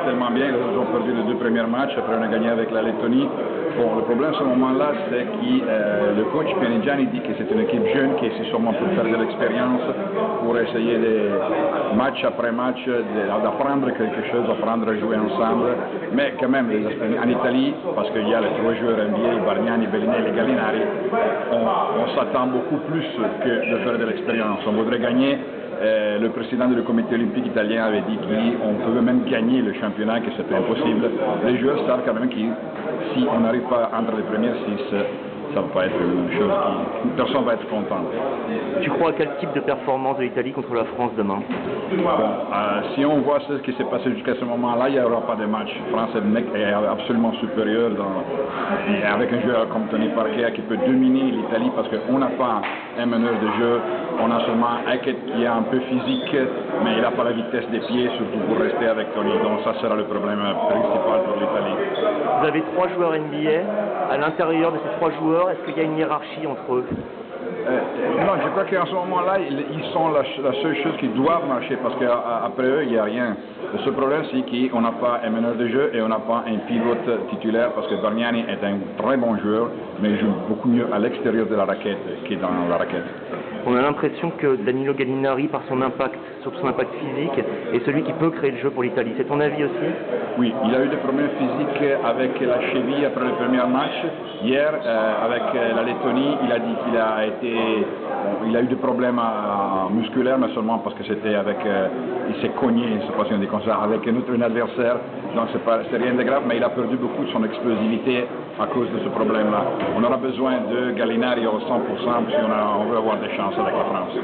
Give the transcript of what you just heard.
tellement bien, ils ont perdu les 2 premiers matchs, après on a gagné avec la Lettonie. Bon, le problème à ce moment-là, c'est que le coach Pianigiani dit que c'est une équipe jeune qui est sûrement pour faire de l'expérience, pour essayer match après match d'apprendre quelque chose, d'apprendre à jouer ensemble. Mais quand même, en Italie, parce qu'il y a les 3 joueurs NBA, Bargnani, Bellinelli et Gallinari, on s'attend beaucoup plus que de faire de l'expérience. On voudrait gagner. Le président du comité olympique italien avait dit qu'on pouvait même gagner le championnat, que c'était impossible. Les joueurs savent quand même que si on n'arrive pas entre les premières 6, ça va pas être une chose qui... personne ne va être content. Tu crois à quel type de performance de l'Italie contre la France demain? Bon, si on voit ce qui s'est passé jusqu'à ce moment-là, il n'y aura pas de match. La France est absolument supérieure avec un joueur comme Tony Parker qui peut dominer l'Italie parce qu'on n'a pas un meneur de jeu, on a seulement Hackett qui est un peu physique, mais il n'a pas la vitesse des pieds, surtout pour rester avec Tony. Donc ça sera le problème principal pour l'Italie. Vous avez 3 joueurs NBA. À l'intérieur de ces 3 joueurs, est-ce qu'il y a une hiérarchie entre eux? Non, je crois qu'en ce moment-là, ils sont la seule chose qui doivent marcher parce qu'après eux, il n'y a rien. Le seul problème, c'est qu'on n'a pas un meneur de jeu et on n'a pas un pivot titulaire parce que Bargnani est un très bon joueur, mais il joue beaucoup mieux à l'extérieur de la raquette que dans la raquette. On a l'impression que Danilo Gallinari, par son impact, surtout son impact physique, est celui qui peut créer le jeu pour l'Italie. C'est ton avis aussi? Oui, il a eu des problèmes physiques avec la cheville après le premier match. Hier, avec la Lettonie, il a dit qu'il a été... il a eu des problèmes musculaires, mais seulement parce que c'était avec... il s'est cogné, je ne sais pas si on dit comme ça, avec un adversaire. Donc c'est rien de grave, mais il a perdu beaucoup de son explosivité à cause de ce problème-là. On aura besoin de Gallinari au 100% si on veut avoir des chances avec la France.